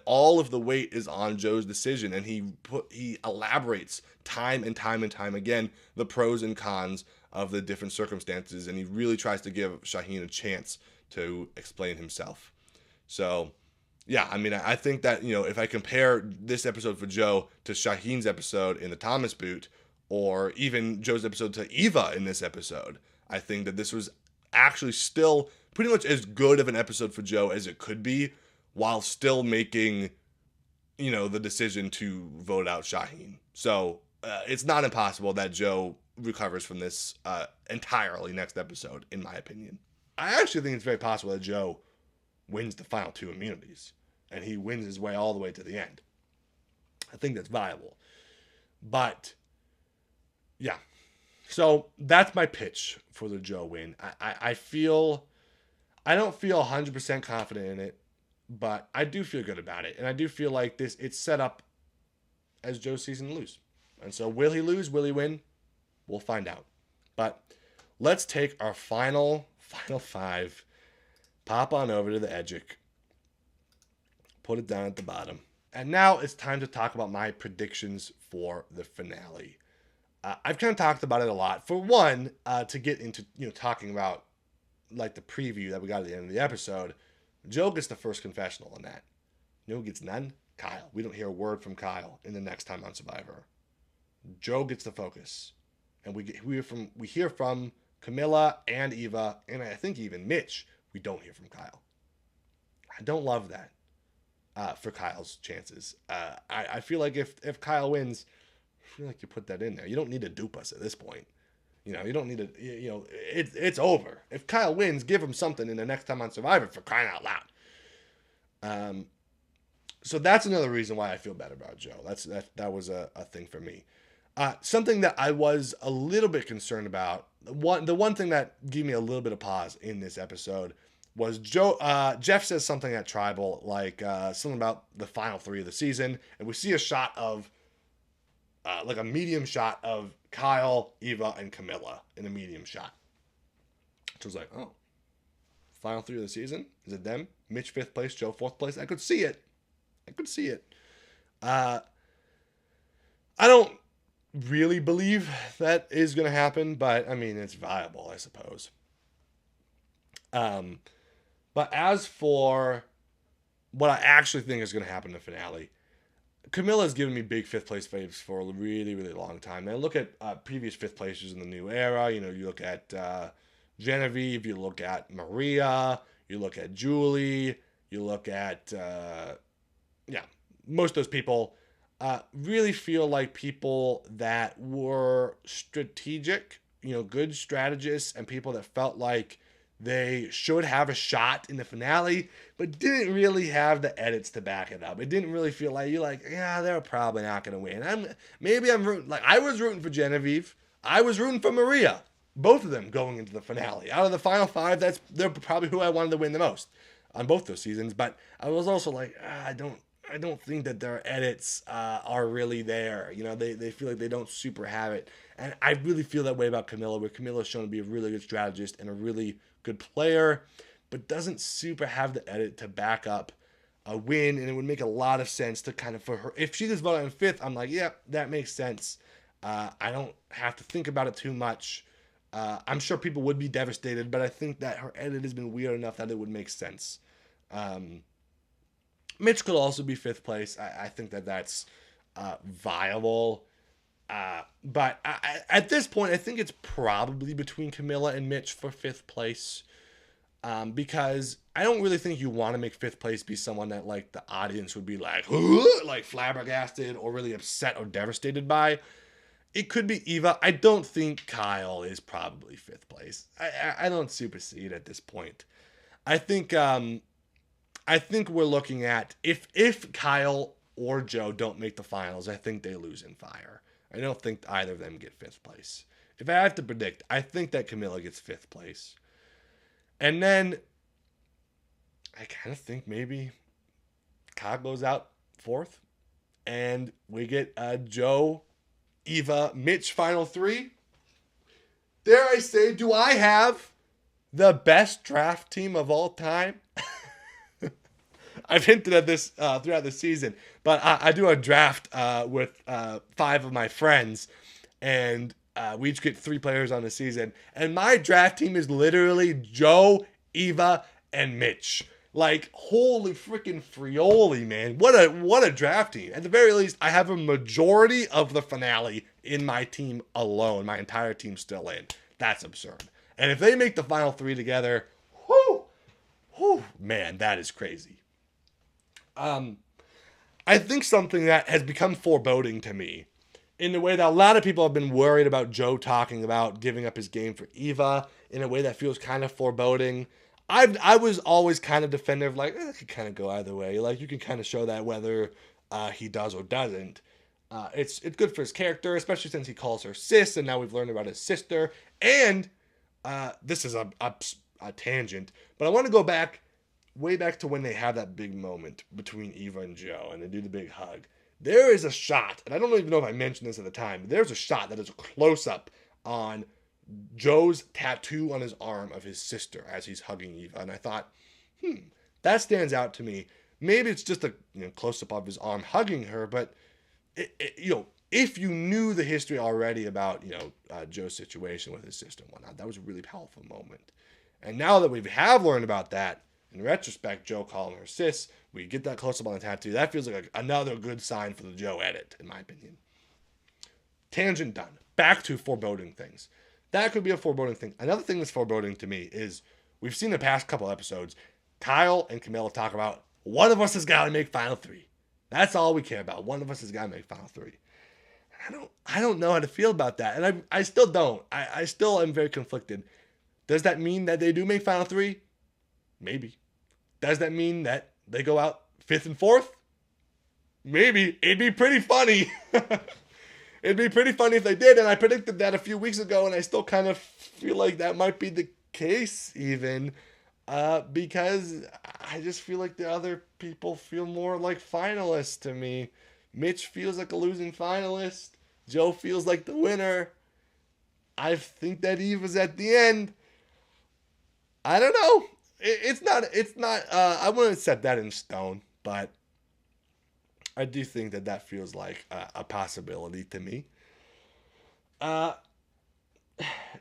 All of the weight is on Joe's decision, and he elaborates time and time and time again the pros and cons of the different circumstances, and he really tries to give Shauhin a chance to explain himself. So, yeah, I think that, if I compare this episode for Joe to Shauhin's episode in the Thomas Boot, or even Joe's episode to Eva in this episode, I think that this was actually still pretty much as good of an episode for Joe as it could be, while still making, the decision to vote out Shauhin. So it's not impossible that Joe recovers from this entirely next episode, in my opinion. I actually think it's very possible that Joe wins the final two immunities, and he wins his way all the way to the end. I think that's viable. But, yeah. So that's my pitch for the Joe win. I don't feel 100% confident in it, but I do feel good about it. And I do feel like it's set up as Joe's season to lose. And so will he lose? Will he win? We'll find out. But let's take our final five, pop on over to the Edgic, put it down at the bottom. And now it's time to talk about my predictions for the finale. I've kind of talked about it a lot. For one, to get into talking about like the preview that we got at the end of the episode, Joe gets the first confessional on that. You know who gets none? Kyle. We don't hear a word from Kyle in the next time on Survivor. Joe gets the focus, and we hear from Kamilla and Eva, and I think even Mitch. We don't hear from Kyle. I don't love that for Kyle's chances. I feel like if Kyle wins, I feel like you put that in there. You don't need to dupe us at this point. You don't need to. It's over. If Kyle wins, give him something in the next time on Survivor, for crying out loud. So that's another reason why I feel better about Joe. That was a thing for me. Something that I was a little bit concerned about. The one thing that gave me a little bit of pause in this episode was Jeff says something at Tribal, like something about the final three of the season, and we see a shot of like a medium shot of Kyle, Eva, and Kamilla in a medium shot. So I was like, oh, final three of the season? Is it them? Mitch 5th place, Joe 4th place? I could see it. I really believe that is going to happen, but I mean, it's viable, I suppose. But as for what I actually think is going to happen in the finale, Kamilla has given me big fifth place faves for a really, really long time. And I look at previous fifth placers in the new era. You know, you look at Genevieve, you look at Maria, you look at Julie, you look at, most of those people really feel like people that were strategic, you know, good strategists, and people that felt like they should have a shot in the finale, but didn't really have the edits to back it up. It didn't really feel like you're like, yeah, they're probably not going to win. I'm rooting, like I was rooting for Genevieve. I was rooting for Maria. Both of them going into the finale. Out of the final five, they're probably who I wanted to win the most on both those seasons. But I was also like, I don't think that their edits are really there. You know, they feel like they don't super have it. And I really feel that way about Kamilla, where Kamilla's shown to be a really good strategist and a really good player, but doesn't super have the edit to back up a win. And it would make a lot of sense to kind of, for her, if she just voted on fifth, I'm like, yeah, that makes sense. I don't have to think about it too much. I'm sure people would be devastated, but I think that her edit has been weird enough that it would make sense. Mitch could also be fifth place. I think that that's viable. But at this point, I think it's probably between Kamilla and Mitch for fifth place. Because I don't really think you want to make fifth place be someone that like the audience would be like flabbergasted or really upset or devastated by. It could be Eva. I don't think Kyle is probably fifth place. I don't super see it at this point. I think we're looking at if Kyle or Joe don't make the finals, I think they lose in fire. I don't think either of them get fifth place. If I have to predict, I think that Kamilla gets fifth place. And then I kind of think maybe Kyle goes out fourth. And we get Joe, Eva, Mitch final three. Dare I say, do I have the best draft team of all time? I've hinted at this throughout the season, but I do a draft with 5 of my friends, and we each get 3 players on the season. And my draft team is literally Joe, Eva, and Mitch. Like, holy freaking frioli, man. What a draft team. At the very least, I have a majority of the finale in my team alone. My entire team's still in. That's absurd. And if they make the final 3 together, whoo, man, that is crazy. I think something that has become foreboding to me, in the way that a lot of people have been worried about Joe talking about giving up his game for Eva, in a way that feels kind of foreboding. I was always kind of defender of like, it could kind of go either way. Like, you can kind of show that whether he does or doesn't. It's good for his character, especially since he calls her sis, and now we've learned about his sister. And this is a tangent, but I want to go way back to when they have that big moment between Eva and Joe, and they do the big hug. There is a shot, and I don't even know if I mentioned this at the time, but there's a shot that is a close-up on Joe's tattoo on his arm of his sister as he's hugging Eva, and I thought, that stands out to me. Maybe it's just a close-up of his arm hugging her, but if you knew the history already about Joe's situation with his sister and whatnot, that was a really powerful moment. And now that we have learned about that, in retrospect, Joe calling her sis, we get that close-up on the tattoo. That feels like another good sign for the Joe edit, in my opinion. Tangent done. Back to foreboding things. That could be a foreboding thing. Another thing that's foreboding to me is, we've seen the past couple episodes, Kyle and Kamilla talk about, one of us has got to make Final 3. That's all we care about. One of us has got to make Final 3. I don't know how to feel about that. And I still don't. I still am very conflicted. Does that mean that they do make Final 3? Maybe. Does that mean that they go out 5th and 4th? Maybe. It'd be pretty funny. It'd be pretty funny if they did, and I predicted that a few weeks ago, and I still kind of feel like that might be the case even, because I just feel like the other people feel more like finalists to me. Mitch feels like a losing finalist. Joe feels like the winner. I think that Eve is at the end. I don't know. It's not, I wouldn't set that in stone, but I do think that feels like a possibility to me. Uh,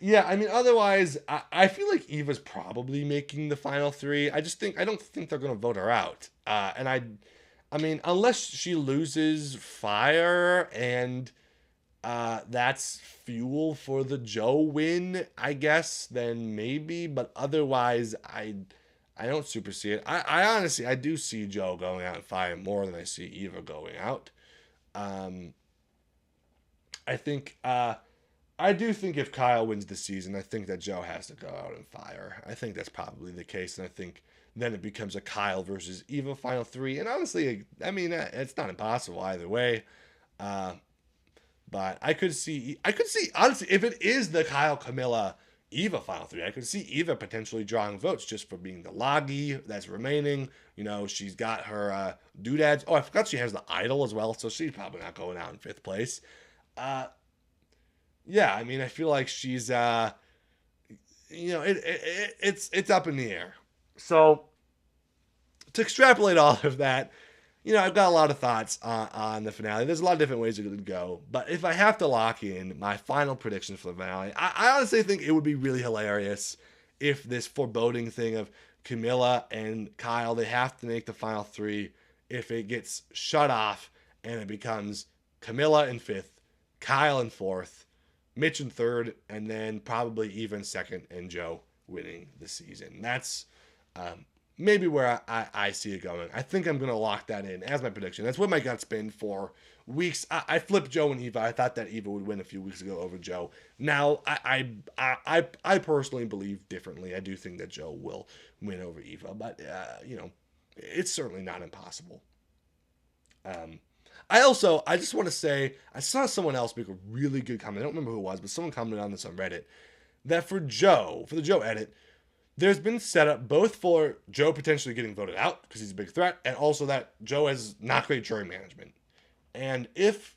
yeah, I mean, otherwise, I feel like Eva's probably making the final three. I don't think they're gonna vote her out. I mean, unless she loses Fire and that's fuel for the Joe win, I guess, then maybe. But otherwise, I don't super see it. I honestly, I do see Joe going out in Fire more than I see Eva going out. Um, I think I do think if Kyle wins the season, I think that Joe has to go out in Fire. I think that's probably the case, and I think then it becomes a Kyle versus Eva final three. And honestly, I mean, it's not impossible either way. Uh, but I could see honestly, if it is the Kyle Kamilla Eva final three, I could see Eva potentially drawing votes just for being the loggy that's remaining. You know, she's got her doodads. Oh, I forgot she has the idol as well, so she's probably not going out in fifth place. Uh, yeah, I mean, I feel like she's, it's up in the air. So to extrapolate all of that, I've got a lot of thoughts on the finale. There's a lot of different ways it could go, but if I have to lock in my final predictions for the finale, I honestly think it would be really hilarious if this foreboding thing of Kamilla and Kyle, they have to make the final three, if it gets shut off and it becomes Kamilla in fifth, Kyle in fourth, Mitch in third, and then probably even second and Joe winning the season. That's maybe where I see it going. I think I'm going to lock that in as my prediction. That's what my gut's been for weeks. I flipped Joe and Eva. I thought that Eva would win a few weeks ago over Joe. Now, I personally believe differently. I do think that Joe will win over Eva, but, it's certainly not impossible. I just want to say, I saw someone else make a really good comment. I don't remember who it was, but someone commented on this on Reddit, that for the Joe edit, there's been setup both for Joe potentially getting voted out because he's a big threat, and also that Joe has not great jury management. And if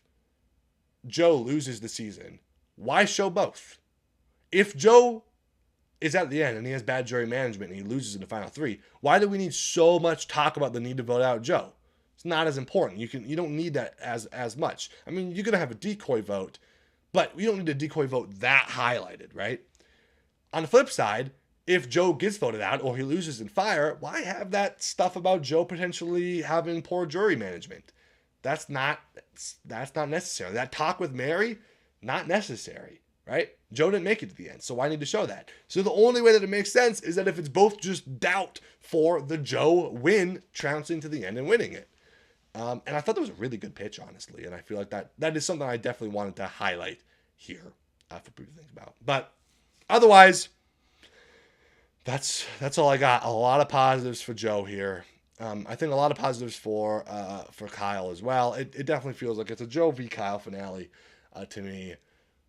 Joe loses the season, why show both? If Joe is at the end and he has bad jury management and he loses in the final three, why do we need so much talk about the need to vote out Joe? It's not as important. You don't need that as much. I mean, you're gonna have a decoy vote, but you don't need a decoy vote that highlighted, right? On the flip side, if Joe gets voted out or he loses in Fire, why have that stuff about Joe potentially having poor jury management? That's not necessary. That talk with Mary, not necessary, right? Joe didn't make it to the end, so why need to show that? So the only way that it makes sense is that if it's both just doubt for the Joe win, trouncing to the end and winning it. And I thought that was a really good pitch, honestly, and I feel like that is something I definitely wanted to highlight here for people to think about. But otherwise, that's all I got. A lot of positives for Joe here. I think a lot of positives for Kyle as well. It definitely feels like it's a Joe v Kyle finale to me,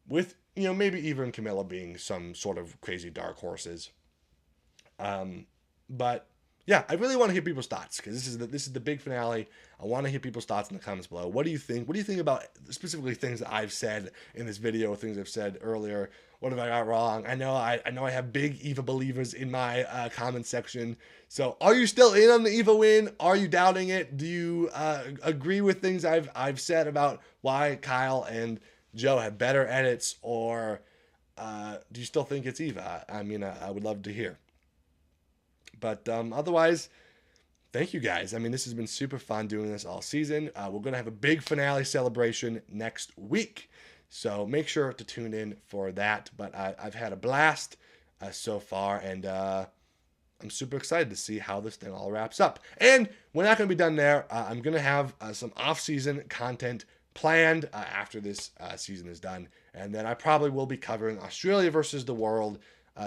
with maybe even Kamilla being some sort of crazy dark horses. But yeah, I really want to hear people's thoughts because this is the big finale. I want to hear people's thoughts in the comments below. What do you think? What do you think about specifically things that I've said in this video, things I've said earlier? What have I got wrong? I know I have big Eva believers in my comment section. So are you still in on the Eva win? Are you doubting it? Do you agree with things I've said about why Kyle and Joe have better edits, or do you still think it's Eva? I mean, I would love to hear. But otherwise, thank you guys. I mean, this has been super fun doing this all season. We're going to have a big finale celebration next week. So make sure to tune in for that. But I've had a blast so far, and I'm super excited to see how this thing all wraps up. And we're not going to be done there. I'm going to have some off-season content planned after this season is done. And then I probably will be covering Australia versus the World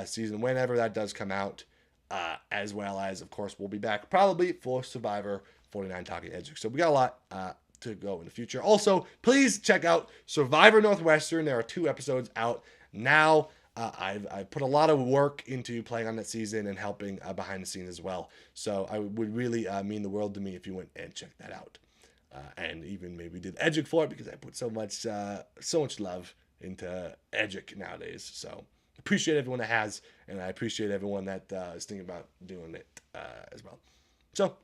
season whenever that does come out. As well as, of course, we'll be back probably for Survivor 49 Talking Edgic. So we got a lot to go in the future. Also, please check out Survivor Northwestern. There are 2 episodes out now. I've put a lot of work into playing on that season and helping behind the scenes as well. So I would really mean the world to me if you went and checked that out. And even maybe did Edgic for it, because I put so much love into Edgic nowadays. So appreciate everyone that has, and I appreciate everyone that is thinking about doing it as well. So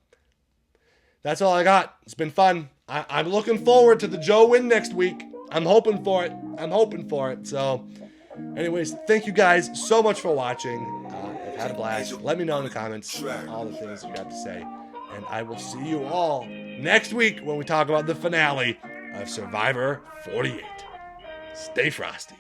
that's all I got. It's been fun. I'm looking forward to the Joe win next week. I'm hoping for it. So, anyways, thank you guys so much for watching. I've had a blast. Let me know in the comments all the things you have to say. And I will see you all next week when we talk about the finale of Survivor 48. Stay frosty.